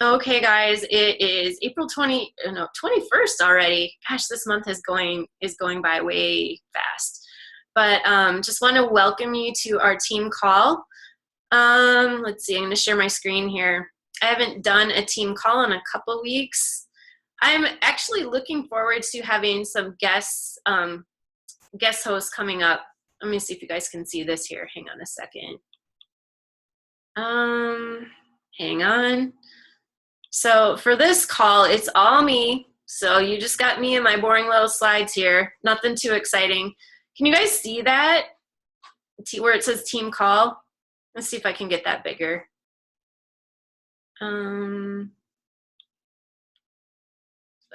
Okay, guys, it is April 21st already. Gosh, this month is going by way fast. But just want to welcome you to our team call. Let's see, I'm going to share my screen here. I haven't done a team call in a couple weeks. I'm actually looking forward to having some guest hosts coming up. Let me see if you guys can see this here. Hang on a second. Hang on. So for this call, it's all me. So you just got me and my boring little slides here. Nothing too exciting. Can you guys see that? Where it says team call? Let's see if I can get that bigger.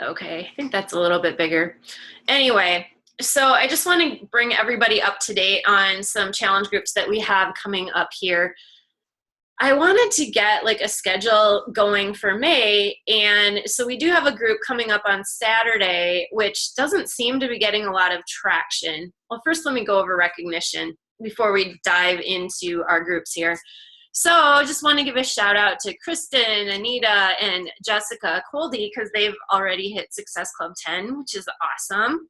Okay, I think that's a little bit bigger. Anyway, so I just want to bring everybody up to date on some challenge groups that we have coming up here. I wanted to get like a schedule going for May, and so we do have a group coming up on Saturday, which doesn't seem to be getting a lot of traction. Well, first let me go over recognition before we dive into our groups here. So I just want to give a shout out to Kristen, Anita, and Jessica Coldy because they've already hit Success Club 10, which is awesome.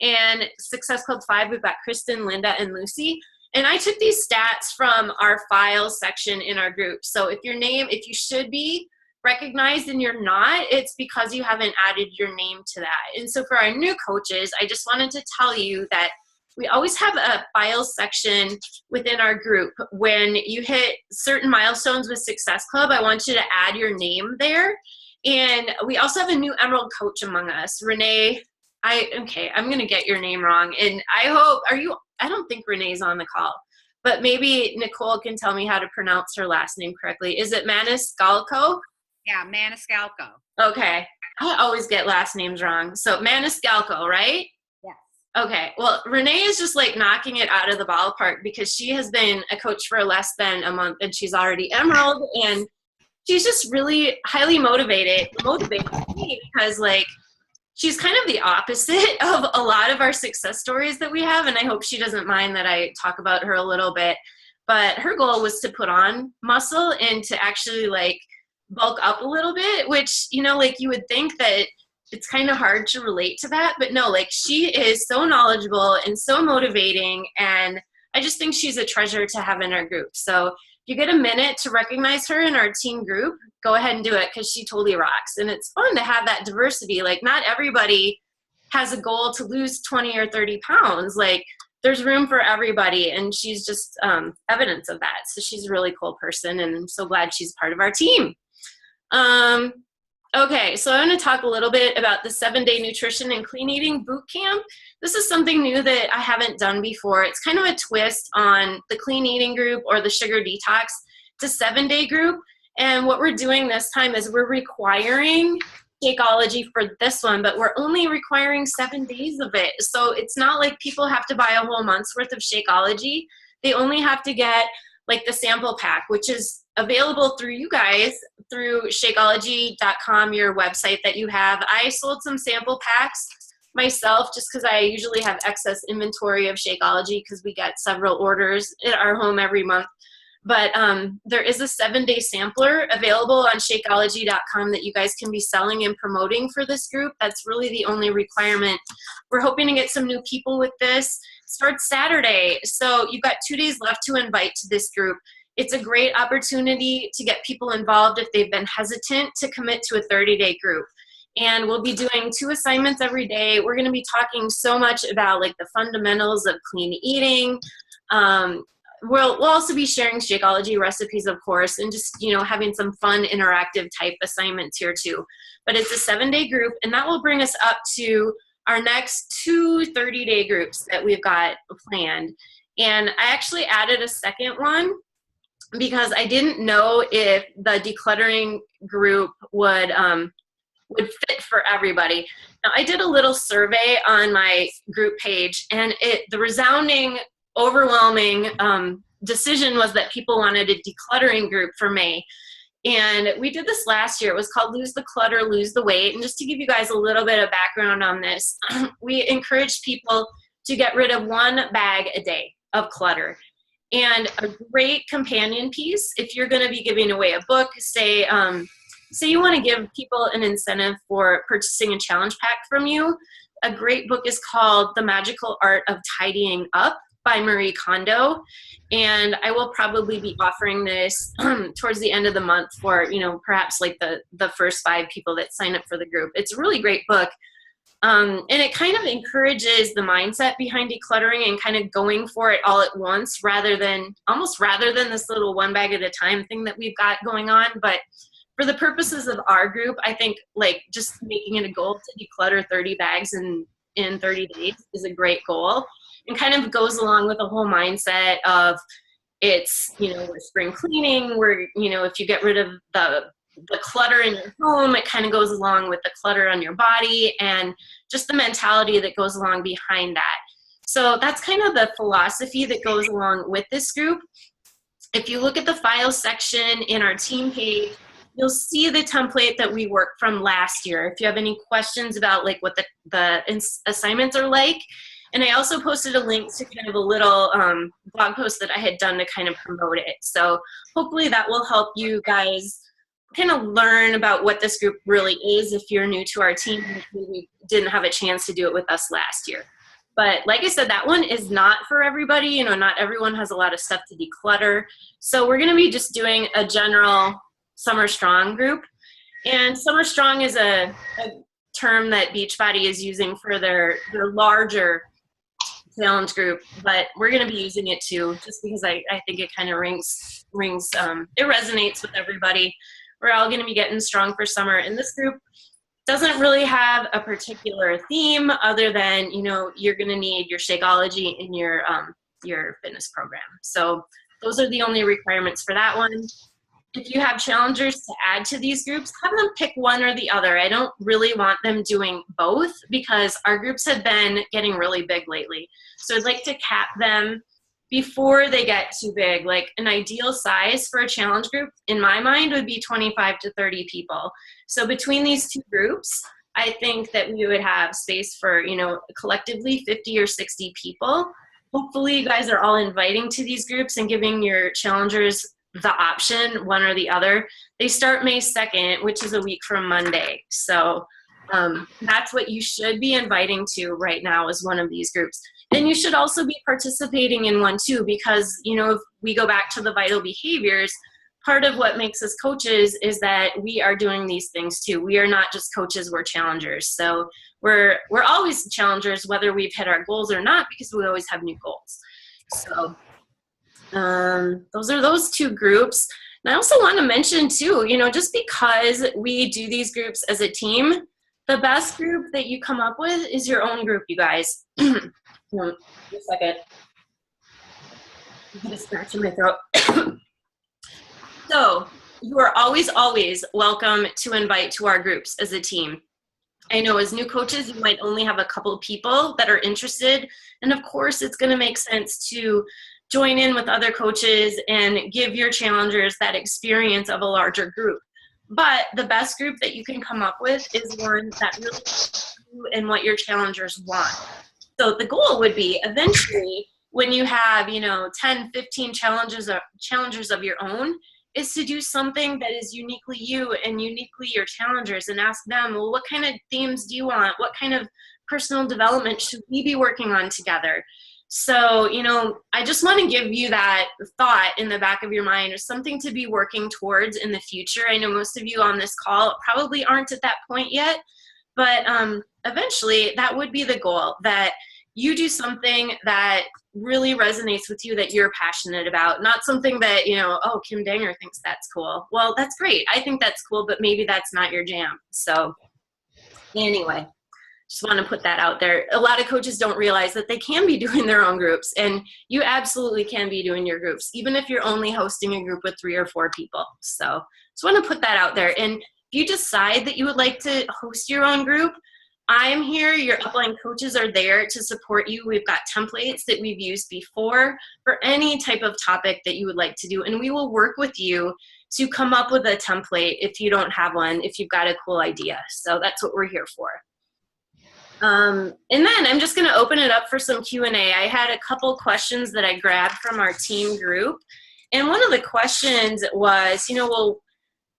And Success Club 5, we've got Kristen, Linda, and Lucy. And I took these stats from our files section in our group. So if you should be recognized and you're not, it's because you haven't added your name to that. And so for our new coaches, I just wanted to tell you that we always have a files section within our group. When you hit certain milestones with Success Club, I want you to add your name there. And we also have a new Emerald coach among us, Renee. I'm gonna get your name wrong, and I don't think Renee's on the call, but maybe Nicole can tell me how to pronounce her last name correctly. Is it Maniscalco? Yeah, Maniscalco. Okay, I always get last names wrong. So Maniscalco, right? Yes. Okay, well, Renee is just like knocking it out of the ballpark because she has been a coach for less than a month, and she's already Emerald, and she's just really highly motivated me because like, she's kind of the opposite of a lot of our success stories that we have, and I hope she doesn't mind that I talk about her a little bit. But her goal was to put on muscle and to actually like bulk up a little bit, which, you know, like you would think that it's kind of hard to relate to that, but no, like she is so knowledgeable and so motivating, and I just think she's a treasure to have in our group. So if you get a minute to recognize her in our team group, go ahead and do it because she totally rocks. And it's fun to have that diversity. Like not everybody has a goal to lose 20 or 30 pounds. Like there's room for everybody, and she's just evidence of that. So she's a really cool person, and I'm so glad she's part of our team. Okay, so I'm going to talk a little bit about the 7-day nutrition and clean eating boot camp. This is something new that I haven't done before. It's kind of a twist on the clean eating group or the sugar detox. It's a 7-day group. And what we're doing this time is we're requiring Shakeology for this one, but we're only requiring 7 days of it. So it's not like people have to buy a whole month's worth of Shakeology. They only have to get like the sample pack, which is available through you guys through Shakeology.com, your website that you have. I sold some sample packs myself just because I usually have excess inventory of Shakeology because we get several orders at our home every month. But there is a 7-day sampler available on Shakeology.com that you guys can be selling and promoting for this group. That's really the only requirement. We're hoping to get some new people with this. Starts Saturday, so you've got 2 days left to invite to this group. It's a great opportunity to get people involved if they've been hesitant to commit to a 30-day group. And we'll be doing 2 assignments every day. We're going to be talking so much about like the fundamentals of clean eating. We'll also be sharing Shakeology recipes, of course, and just, you know, having some fun interactive type assignments here too. But it's a 7-day group, and that will bring us up to our next 2 30-day groups that we've got planned. And I actually added a second one because I didn't know if the decluttering group would fit for everybody. Now, I did a little survey on my group page, and the resounding, overwhelming decision was that people wanted a decluttering group for May. And we did this last year. It was called Lose the Clutter, Lose the Weight. And just to give you guys a little bit of background on this, we encourage people to get rid of 1 bag a day of clutter. And a great companion piece, if you're going to be giving away a book, say say you want to give people an incentive for purchasing a challenge pack from you, a great book is called The Magical Art of Tidying Up by Marie Kondo. And I will probably be offering this towards the end of the month for, perhaps like the first 5 people that sign up for the group. It's a really great book. And it kind of encourages the mindset behind decluttering and kind of going for it all at once rather than this little one bag at a time thing that we've got going on. But for the purposes of our group, I think like just making it a goal to declutter 30 bags in 30 days is a great goal, and kind of goes along with the whole mindset of it's, we're spring cleaning, if you get rid of the clutter in your home, it kind of goes along with the clutter on your body and just the mentality that goes along behind that. So that's kind of the philosophy that goes along with this group. If you look at the files section in our team page, you'll see the template that we worked from last year. If you have any questions about like what the assignments are like. And I also posted a link to kind of a little blog post that I had done to kind of promote it. So hopefully that will help you guys kind of learn about what this group really is if you're new to our team and maybe didn't have a chance to do it with us last year. But like I said, that one is not for everybody. Not everyone has a lot of stuff to declutter. So we're going to be just doing a general Summer Strong group. And Summer Strong is a term that Beachbody is using for their larger challenge group, but we're going to be using it too, just because I think it kind of rings, it resonates with everybody. We're all going to be getting strong for summer, and this group doesn't really have a particular theme other than, you're going to need your Shakeology in your fitness program. So those are the only requirements for that one. If you have challengers to add to these groups, have them pick one or the other. I don't really want them doing both because our groups have been getting really big lately. So I'd like to cap them before they get too big. Like an ideal size for a challenge group, in my mind, would be 25 to 30 people. So between these two groups, I think that we would have space for, collectively 50 or 60 people. Hopefully you guys are all inviting to these groups and giving your challengers the option, one or the other. They start May 2nd, which is a week from Monday. So that's what you should be inviting to right now, is one of these groups. And you should also be participating in one too, because, if we go back to the vital behaviors, part of what makes us coaches is that we are doing these things too. We are not just coaches, we're challengers. So we're always challengers, whether we've hit our goals or not, because we always have new goals. So those are those two groups. And I also want to mention too, just because we do these groups as a team, the best group that you come up with is your own group, you guys. Hold on a second. I'm going to scratch in my throat. So you are always welcome to invite to our groups as a team. I know as new coaches, you might only have a couple of people that are interested. And of course, it's going to make sense to join in with other coaches and give your challengers that experience of a larger group. But the best group that you can come up with is one that really fits you and what your challengers want. So the goal would be eventually when you have, 10, 15 challengers of your own, is to do something that is uniquely you and uniquely your challengers, and ask them, well, what kind of themes do you want? What kind of personal development should we be working on together? So, I just want to give you that thought in the back of your mind, or something to be working towards in the future. I know most of you on this call probably aren't at that point yet, but eventually that would be the goal, that you do something that really resonates with you, that you're passionate about, not something that, Kim Danger thinks that's cool. Well, that's great. I think that's cool, but maybe that's not your jam. So anyway, just want to put that out there. A lot of coaches don't realize that they can be doing their own groups, and you absolutely can be doing your groups, even if you're only hosting a group with 3 or 4 people. So just want to put that out there. And if you decide that you would like to host your own group, I'm here. Your upline coaches are there to support you. We've got templates that we've used before for any type of topic that you would like to do, and we will work with you to come up with a template if you don't have one, if you've got a cool idea. So that's what we're here for. And then I'm just going to open it up for some Q&A. I had a couple questions that I grabbed from our team group. And one of the questions was, well,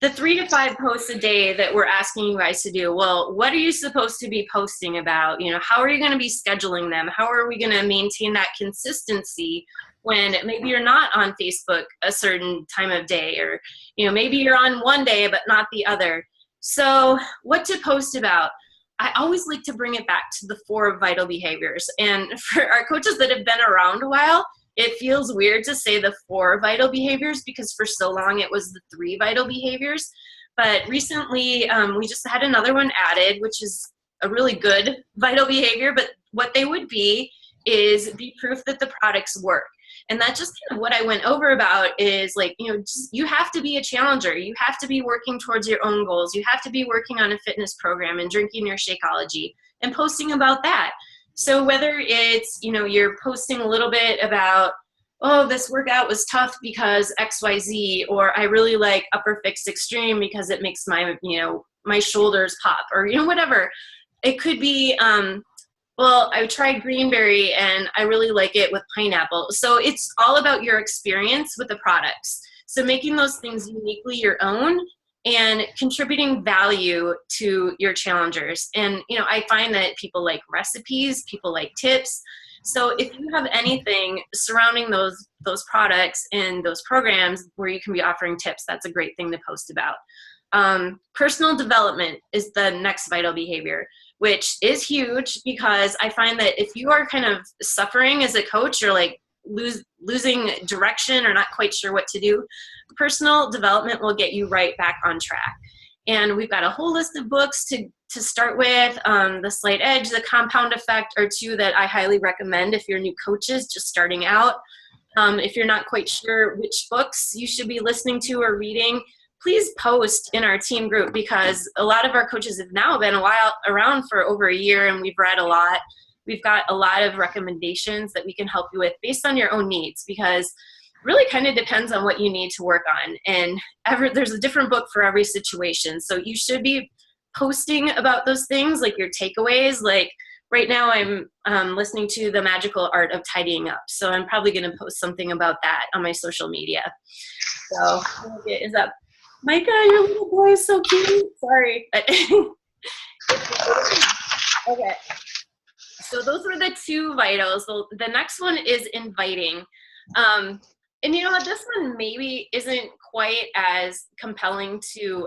the 3 to 5 posts a day that we're asking you guys to do, well, what are you supposed to be posting about? You know, how are you going to be scheduling them? How are we going to maintain that consistency when maybe you're not on Facebook a certain time of day, or, you know, maybe you're on one day but not the other. So what to post about? I always like to bring it back to the 4 vital behaviors. And for our coaches that have been around a while, it feels weird to say the 4 vital behaviors because for so long it was the 3 vital behaviors. But recently we just had another one added, which is a really good vital behavior. But what they would be is be proof that the products work. And that's just kind of what I went over about is like, you know, just, you have to be a challenger. You have to be working towards your own goals. You have to be working on a fitness program and drinking your Shakeology and posting about that. So whether it's, you know, you're posting a little bit about, oh, this workout was tough because XYZ, or I really like Upper Fixed Extreme because it makes my, you know, my shoulders pop, or, you know, whatever. It could be, well, I tried Greenberry and I really like it with pineapple. So it's all about your experience with the products. So making those things uniquely your own and contributing value to your challengers. And, you know, I find that people like recipes, people like tips. So if you have anything surrounding those products and those programs where you can be offering tips, that's a great thing to post about. Personal development is the next vital behavior, which is huge because I find that if you are kind of suffering as a coach, or like losing direction or not quite sure what to do, personal development will get you right back on track. And we've got a whole list of books to start with. The Slight Edge, The Compound Effect are 2 that I highly recommend if you're new coaches just starting out. If you're not quite sure which books you should be listening to or reading, please post in our team group, because a lot of our coaches have now been around for over a year and we've read a lot. We've got a lot of recommendations that we can help you with based on your own needs, because really kind of depends on what you need to work on. And there's a different book for every situation. So you should be posting about those things, like your takeaways. Like right now I'm listening to The Magical Art of Tidying Up. So I'm probably going to post something about that on my social media. So is that Micah, your little boy is so cute. Sorry. Okay. So those were the 2 vitals. So the next one is inviting. And you know what, this one maybe isn't quite as compelling to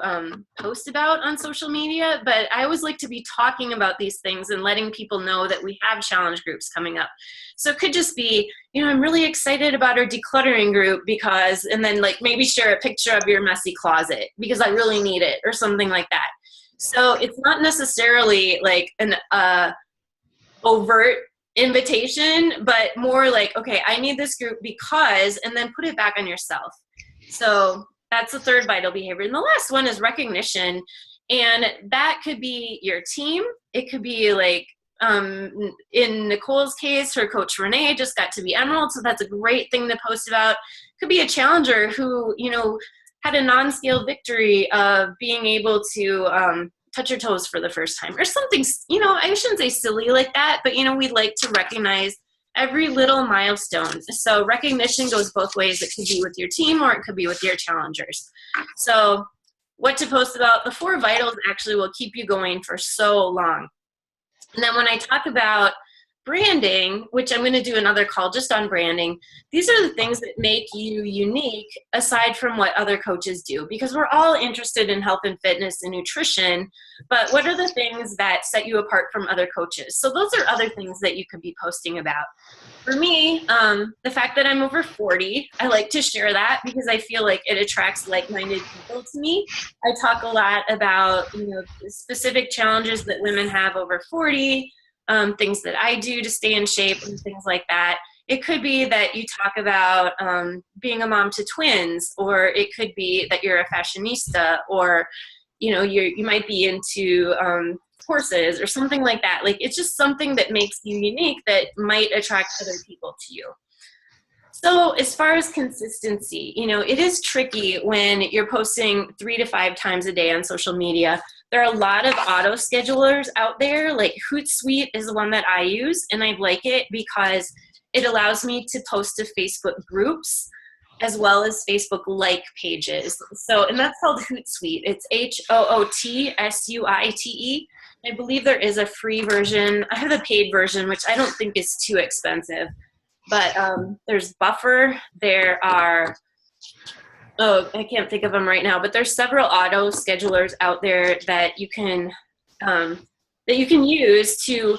post about on social media, but I always like to be talking about these things and letting people know that we have challenge groups coming up. So it could just be, you know, I'm really excited about our decluttering group because, and then like maybe share a picture of your messy closet because I really need it, or something like that. So it's not necessarily like an overt invitation, but more like, okay, I need this group because, and then put it back on yourself. So that's the 3rd vital behavior. And the last one is recognition. And that could be your team. It could be like, in Nicole's case, her coach Renee just got to be Emerald. So that's a great thing to post about. Could be a challenger who, you know, had a non-scale victory of being able to, touch your toes for the first time, or something, you know, I shouldn't say silly like that, but, you know, we like to recognize every little milestone. So recognition goes both ways. It could be with your team or it could be with your challengers. So what to post about, the 4 vitals actually will keep you going for so long. And then when I talk about branding, which I'm going to do another call just on branding, these are the things that make you unique aside from what other coaches do, because we're all interested in health and fitness and nutrition, but what are the things that set you apart from other coaches? So those are other things that you could be posting about. For me, the fact that I'm over 40, I like to share that because I feel like it attracts like-minded people to me. I talk a lot about, you know, specific challenges that women have over 40, things that I do to stay in shape and things like that. It could be that you talk about being a mom to twins, or it could be that you're a fashionista, or, you know, you might be into horses or something like that. Like, it's just something that makes you unique that might attract other people to you. So as far as consistency, you know, it is tricky when you're posting 3 to 5 times a day on social media. There are a lot of auto schedulers out there. Like Hootsuite is the one that I use, and I like it because it allows me to post to Facebook groups as well as Facebook like pages. So, and that's called Hootsuite. It's HOOTSUITE. I believe there is a free version. I have the paid version, which I don't think is too expensive. But there's Buffer. There are, oh, I can't think of them right now, but there's several auto schedulers out there that you can use to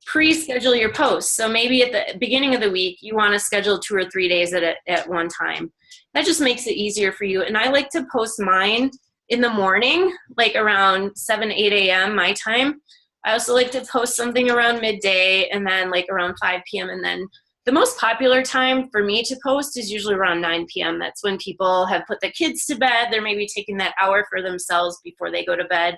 pre-schedule your posts. So maybe at the beginning of the week, you want to schedule 2 or 3 days at one time. That just makes it easier for you. And I like to post mine in the morning, like around 7, 8 a.m. my time. I also like to post something around midday and then like around 5 p.m. And then the most popular time for me to post is usually around 9 p.m. That's when people have put the kids to bed. They're maybe taking that hour for themselves before they go to bed.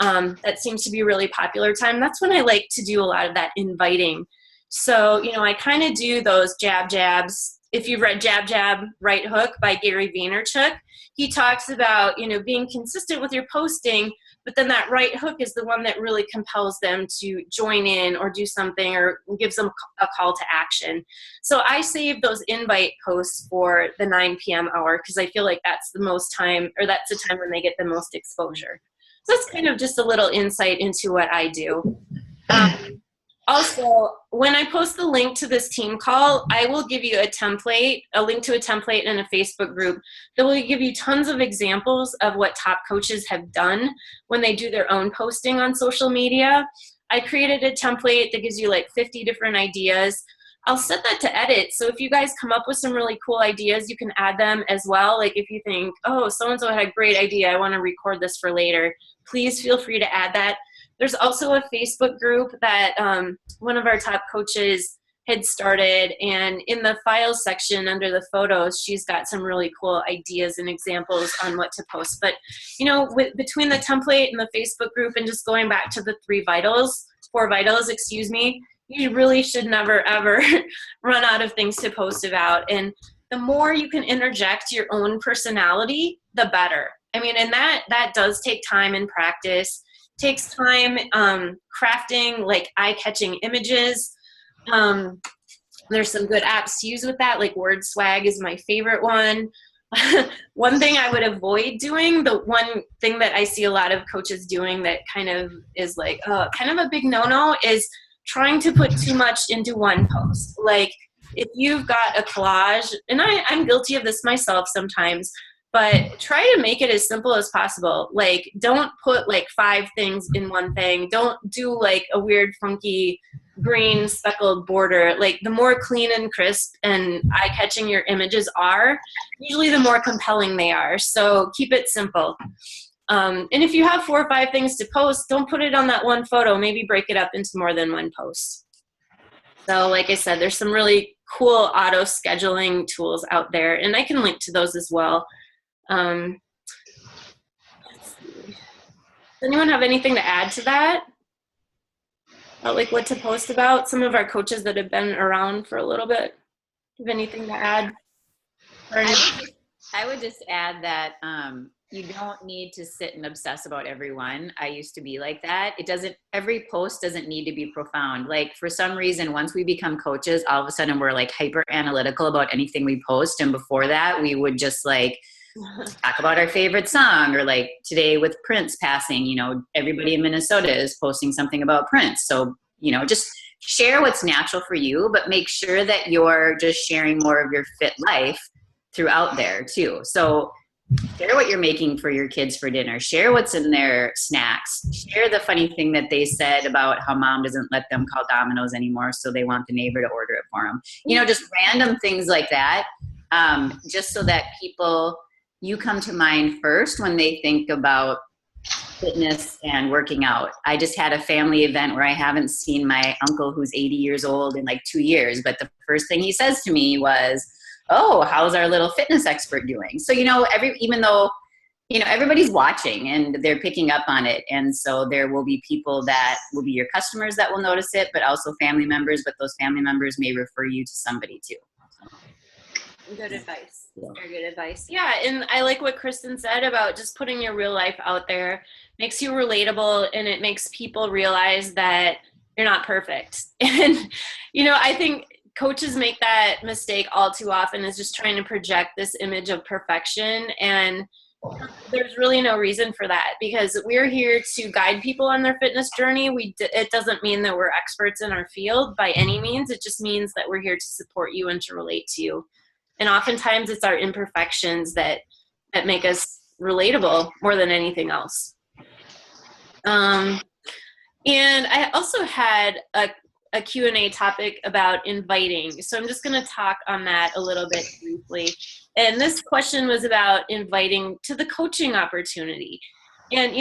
That seems to be a really popular time. That's when I like to do a lot of that inviting. So, I kind of do those jabs. If you've read Jab, Jab, Right Hook by Gary Vaynerchuk, he talks about, being consistent with your posting, but then that right hook is the one that really compels them to join in or do something or gives them a call to action. So I save those invite posts for the 9 p.m. hour because I feel like that's the most time, or that's the time when they get the most exposure. So that's kind of just a little insight into what I do. Also, when I post the link to this team call, I will give you a link to a template in a Facebook group that will give you tons of examples of what top coaches have done when they do their own posting on social media. I created a template that gives you like 50 different ideas. I'll set that to edit. So if you guys come up with some really cool ideas, you can add them as well. Like if you think, oh, so-and-so had a great idea, I want to record this for later, please feel free to add that. There's also a Facebook group that one of our top coaches had started, and in the files section under the photos, she's got some really cool ideas and examples on what to post. But, between the template and the Facebook group and just going back to the 4 vitals, you really should never, ever run out of things to post about. And the more you can interject your own personality, the better. I mean, and that does take time and practice. Takes time crafting like eye-catching images. There's some good apps to use with that, like WordSwag is my favorite one. One thing I would avoid doing, the one thing that I see a lot of coaches doing that kind of is like kind of a big no-no, is trying to put too much into one post. Like if you've got a collage, and I'm guilty of this myself sometimes, but try to make it as simple as possible. Like, don't put like 5 things in one thing. Don't do like a weird, funky green speckled border. Like, the more clean and crisp and eye-catching your images are, usually the more compelling they are. So keep it simple. And if you have 4 or 5 things to post, don't put it on that one photo. Maybe break it up into more than one post. So like I said, there's some really cool auto scheduling tools out there, and I can link to those as well. Let's see. Does anyone have anything to add to that? About like what to post about? Some of our coaches that have been around for a little bit, have anything to add? I would just add that you don't need to sit and obsess about everyone. I used to be like that. Every post doesn't need to be profound. Like for some reason, once we become coaches, all of a sudden we're like hyper analytical about anything we post. And before that, we would just like talk about our favorite song, or like today with Prince passing, everybody in Minnesota is posting something about Prince. So, just share what's natural for you, but make sure that you're just sharing more of your fit life throughout there too. So share what you're making for your kids for dinner. Share what's in their snacks. Share the funny thing that they said about how mom doesn't let them call Domino's anymore, so they want the neighbor to order it for them. Just random things like that, just so that you come to mind first when they think about fitness and working out. I just had a family event where I haven't seen my uncle who's 80 years old in like 2 years, but the first thing he says to me was, "Oh, how's our little fitness expert doing?" So, even though, everybody's watching and they're picking up on it. And so there will be people that will be your customers that will notice it, but also family members, but those family members may refer you to somebody too. Good advice. Very good advice. Yeah, and I like what Kristen said about just putting your real life out there. Makes you relatable, and it makes people realize that you're not perfect. And, I think coaches make that mistake all too often, is just trying to project this image of perfection. And there's really no reason for that, because we're here to guide people on their fitness journey. It doesn't mean that we're experts in our field by any means. It just means that we're here to support you and to relate to you. And oftentimes it's our imperfections that make us relatable more than anything else. And I also had a Q&A topic about inviting. So I'm just going to talk on that a little bit briefly. And this question was about inviting to the coaching opportunity. And,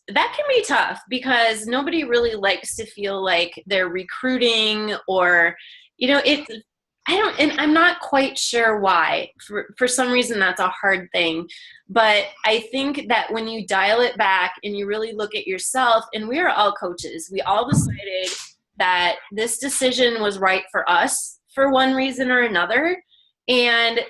that can be tough, because nobody really likes to feel like they're recruiting, or, and I'm not quite sure why. For some reason, that's a hard thing. But I think that when you dial it back and you really look at yourself, and we are all coaches, we all decided that this decision was right for us for one reason or another. And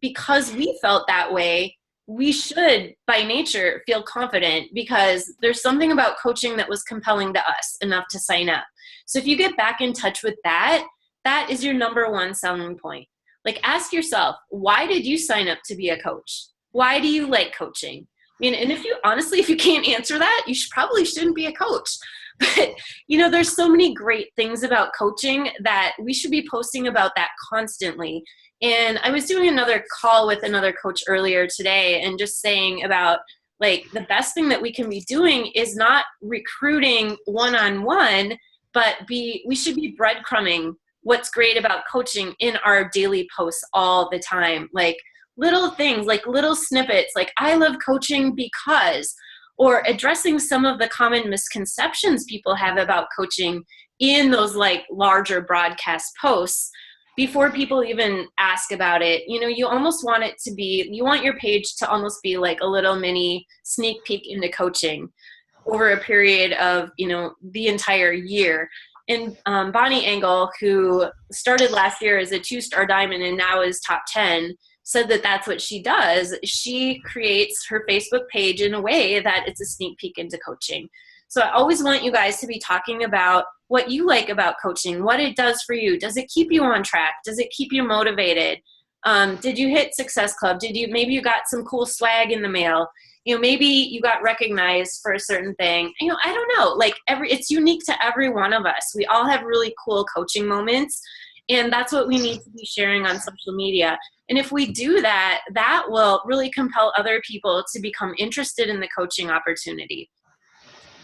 because we felt that way, we should, by nature, feel confident, because there's something about coaching that was compelling to us enough to sign up. So if you get back in touch with that, that is your number one selling point. Like, ask yourself, why did you sign up to be a coach? Why do you like coaching? And if you can't answer that, you probably shouldn't be a coach. But, there's so many great things about coaching that we should be posting about that constantly. And I was doing another call with another coach earlier today, and just saying about, like, the best thing that we can be doing is not recruiting one-on-one, but we should be breadcrumbing what's great about coaching in our daily posts all the time. Like, little things, like little snippets, like, I love coaching because, or addressing some of the common misconceptions people have about coaching in those, like, larger broadcast posts before people even ask about it. You almost want it to be, you want your page to almost be like a little mini sneak peek into coaching over a period of, the entire year. And Bonnie Engel, who started last year as a 2-star diamond and now is top 10, said that that's what she does. She creates her Facebook page in a way that it's a sneak peek into coaching. So I always want you guys to be talking about what you like about coaching, what it does for you. Does it keep you on track? Does it keep you motivated? Did you hit Success Club? Maybe you got some cool swag in the mail? Maybe you got recognized for a certain thing. I don't know. Like, it's unique to every one of us. We all have really cool coaching moments, and that's what we need to be sharing on social media. And if we do that, that will really compel other people to become interested in the coaching opportunity.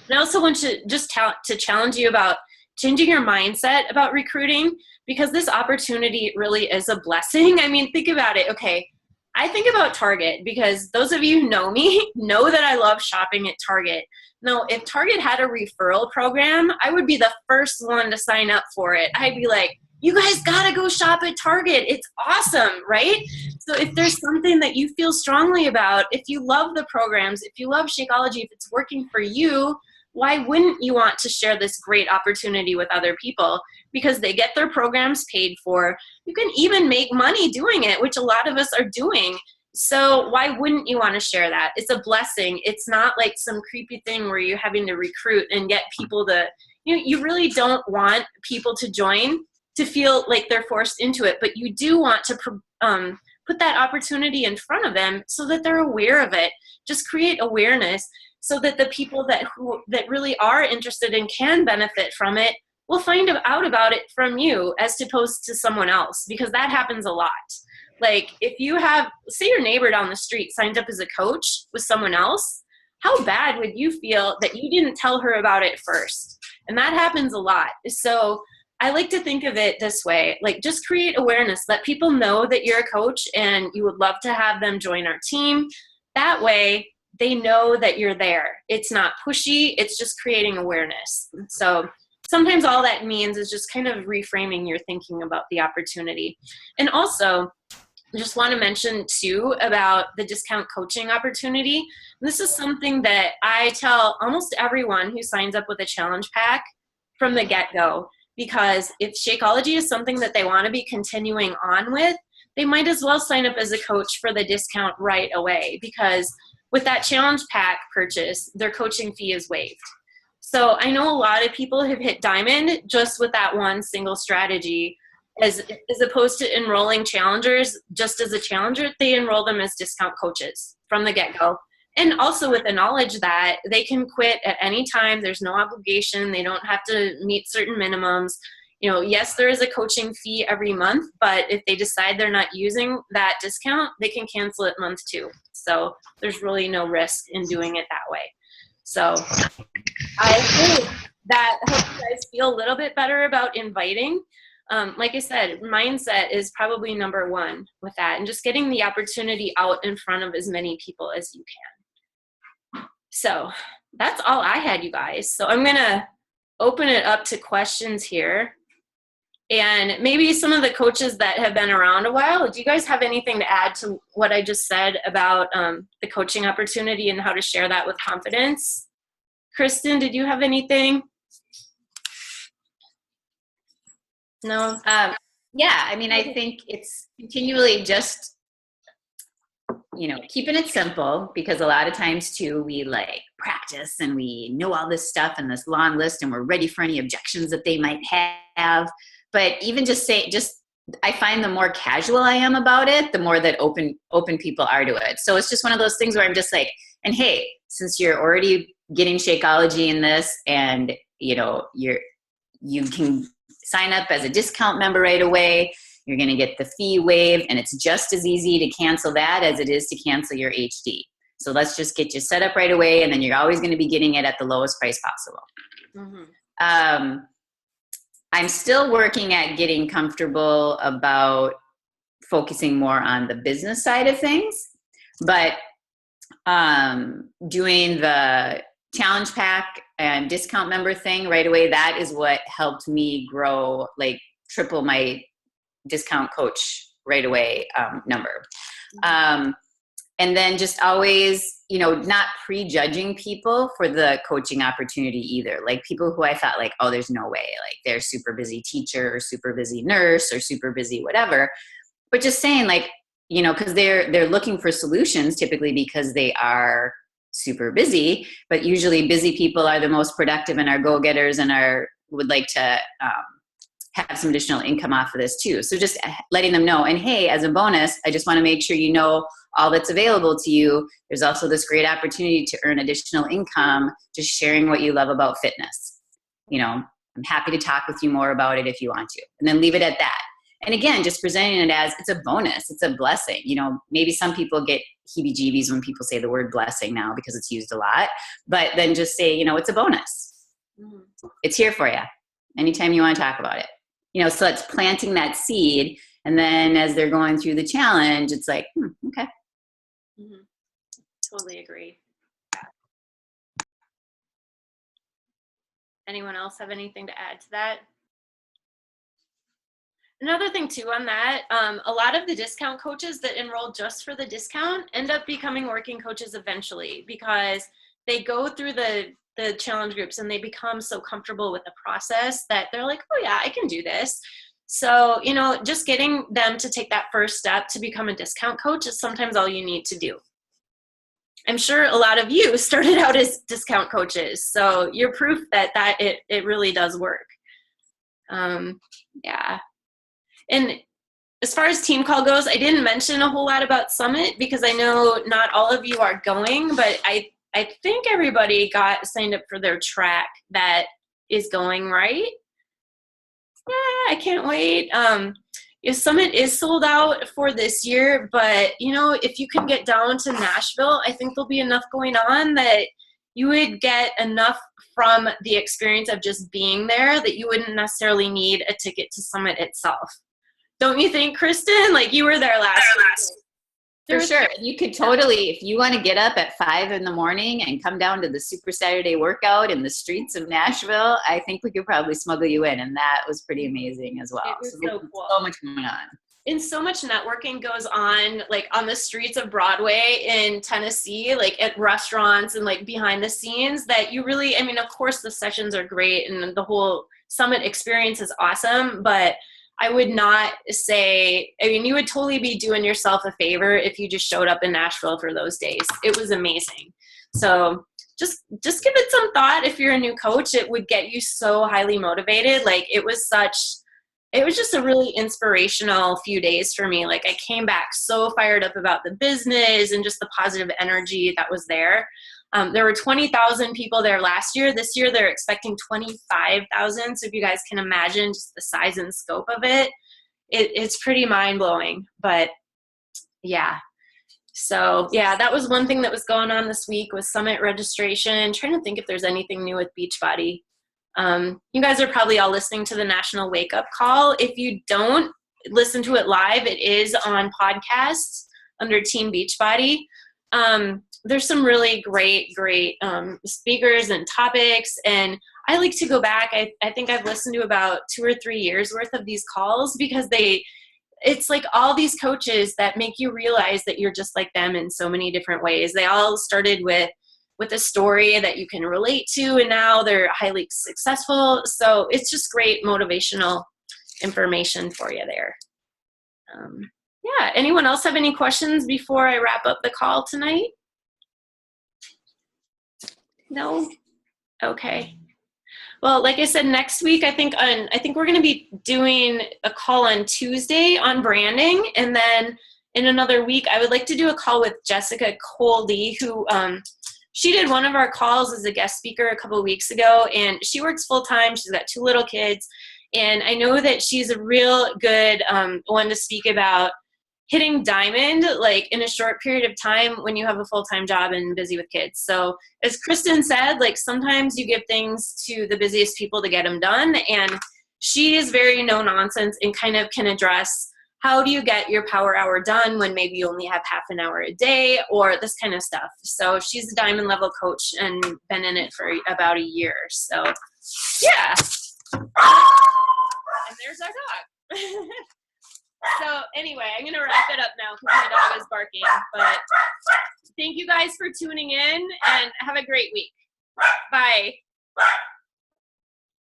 And I also want to just to challenge you about changing your mindset about recruiting, because this opportunity really is a blessing. Think about it. Okay, I think about Target, because those of you who know me know that I love shopping at Target. Now, if Target had a referral program, I would be the first one to sign up for it. I'd be like, you guys got to go shop at Target. It's awesome, right? So if there's something that you feel strongly about, if you love the programs, if you love Shakeology, if it's working for you, why wouldn't you want to share this great opportunity with other people? Because they get their programs paid for. You can even make money doing it, which a lot of us are doing. So why wouldn't you want to share that? It's a blessing. It's not like some creepy thing where you're having to recruit and get people to, you really don't want people to join to feel like they're forced into it, but you do want to put that opportunity in front of them so that they're aware of it. Just create awareness so that the people that really are interested and can benefit from it will find out about it from you as opposed to someone else, because that happens a lot. Like, if you have, say your neighbor down the street signed up as a coach with someone else, how bad would you feel that you didn't tell her about it first? And that happens a lot. So I like to think of it this way, like, just create awareness. Let people know that you're a coach and you would love to have them join our team. That way they know that you're there. It's not pushy. It's just creating awareness. So sometimes all that means is just kind of reframing your thinking about the opportunity. And also, I just want to mention too about the discount coaching opportunity. This is something that I tell almost everyone who signs up with a challenge pack from the get-go. Because if Shakeology is something that they want to be continuing on with, they might as well sign up as a coach for the discount right away, because with that challenge pack purchase, their coaching fee is waived. So I know a lot of people have hit diamond just with that one single strategy. as opposed to enrolling challengers just as a challenger, they enroll them as discount coaches from the get-go. And also with the knowledge that they can quit at any time. There's no obligation. They don't have to meet certain minimums. You know, yes, there is a coaching fee every month, but if they decide they're not using that discount, they can cancel it month 2. So there's really no risk in doing it that way. So I hope that helps you guys feel a little bit better about inviting. Like I said, mindset is probably number 1 with that, and just getting the opportunity out in front of as many people as you can. So that's all I had, you guys. So I'm going to open it up to questions here. And maybe some of the coaches that have been around a while, do you guys have anything to add to what I just said about the coaching opportunity and how to share that with confidence? Kristen, did you have anything? No? Yeah, I mean, I think it's continually just, you know, keeping it simple, because a lot of times too, we like practice and we know all this stuff and this long list and we're ready for any objections that they might have. But even I find the more casual I am about it, the more that open people are to it. So it's just one of those things where I'm just like, and hey, since you're already getting Shakeology in this, and you know, you can sign up as a discount member right away. You're going to get the fee waived, and it's just as easy to cancel that as it is to cancel your HD. So let's just get you set up right away, and then you're always going to be getting it at the lowest price possible. Mm-hmm. I'm still working at getting comfortable about focusing more on the business side of things, but doing the challenge pack and discount member thing right away, that is what helped me grow, like triple my discount coach right away number. And then just always, you know, not prejudging people for the coaching opportunity either. Like people who I thought like, oh, there's no way, like they're super busy teacher or super busy nurse or super busy whatever. But just saying like, you know, because they're looking for solutions typically because they are super busy, but usually busy people are the most productive and are go-getters and would like to have some additional income off of this too. So just letting them know, and hey, as a bonus, I just want to make sure you know all that's available to you. There's also this great opportunity to earn additional income, just sharing what you love about fitness. You know, I'm happy to talk with you more about it if you want to, and then leave it at that. And again, just presenting it as it's a bonus, it's a blessing. You know, maybe some people get heebie-jeebies when people say the word blessing now because it's used a lot, but then just say, you know, it's a bonus. It's here for you anytime you want to talk about it. You know, so it's planting that seed, and then as they're going through the challenge, it's like, okay. Mm-hmm. Totally agree. Anyone else have anything to add to that? Another thing too on that, a lot of the discount coaches that enroll just for the discount end up becoming working coaches eventually, because they go through the challenge groups and they become so comfortable with the process that they're like, oh yeah, I can do this. So, you know, just getting them to take that first step to become a discount coach is sometimes all you need to do. I'm sure a lot of you started out as discount coaches, so you're proof that it really does work. Yeah. And as far as team call goes, I didn't mention a whole lot about Summit because I know not all of you are going, but I think everybody got signed up for their track that is going, right? Yeah, I can't wait. Summit is sold out for this year, but you know, if you can get down to Nashville, I think there'll be enough going on that you would get enough from the experience of just being there that you wouldn't necessarily need a ticket to Summit itself. Don't you think, Kristen? Like you were there last week. For sure. You could totally, if you want to get up at 5 a.m. and come down to the Super Saturday workout in the streets of Nashville, I think we could probably smuggle you in. And that was pretty amazing as well. It was so cool. So much going on. And so much networking goes on, like on the streets of Broadway in Tennessee, like at restaurants and like behind the scenes, that you really, I mean, of course the sessions are great and the whole Summit experience is awesome, but I would not say, I mean, you would totally be doing yourself a favor if you just showed up in Nashville for those days. It was amazing. So just give it some thought. If you're a new coach, it would get you so highly motivated. Like it was such it was just a really inspirational few days for me. Like, I came back so fired up about the business and just the positive energy that was there. There were 20,000 people there last year. This year they're expecting 25,000. So if you guys can imagine just the size and scope of it, it's pretty mind-blowing. But yeah. So yeah, that was one thing that was going on this week with summit registration. Trying to think if there's anything new with Beachbody. You guys are probably all listening to the National Wake Up Call. If you don't listen to it live, it is on podcasts under Team Beachbody. There's some really great speakers and topics, and I like to go back. I think I've listened to about 2 or 3 years worth of these calls, because it's like all these coaches that make you realize that you're just like them in so many different ways. They all started with a story that you can relate to, and now they're highly successful. So it's just great motivational information for you there. Yeah, anyone else have any questions before I wrap up the call tonight? No? Okay. Well, like I said, next week, I think we're going to be doing a call on Tuesday on branding. And then in another week, I would like to do a call with Jessica Coldy, who she did one of our calls as a guest speaker a couple of weeks ago, and she works full time. She's got 2 little kids. And I know that she's a real good one to speak about hitting diamond, like in a short period of time when you have a full-time job and busy with kids. So as Kristen said, like sometimes you give things to the busiest people to get them done. And she is very no nonsense and kind of can address, how do you get your power hour done when maybe you only have half an hour a day, or this kind of stuff. So she's a diamond level coach and been in it for about a year. So yeah. And there's our dog. So anyway, I'm going to wrap it up now because my dog is barking. But thank you guys for tuning in, and have a great week. Bye.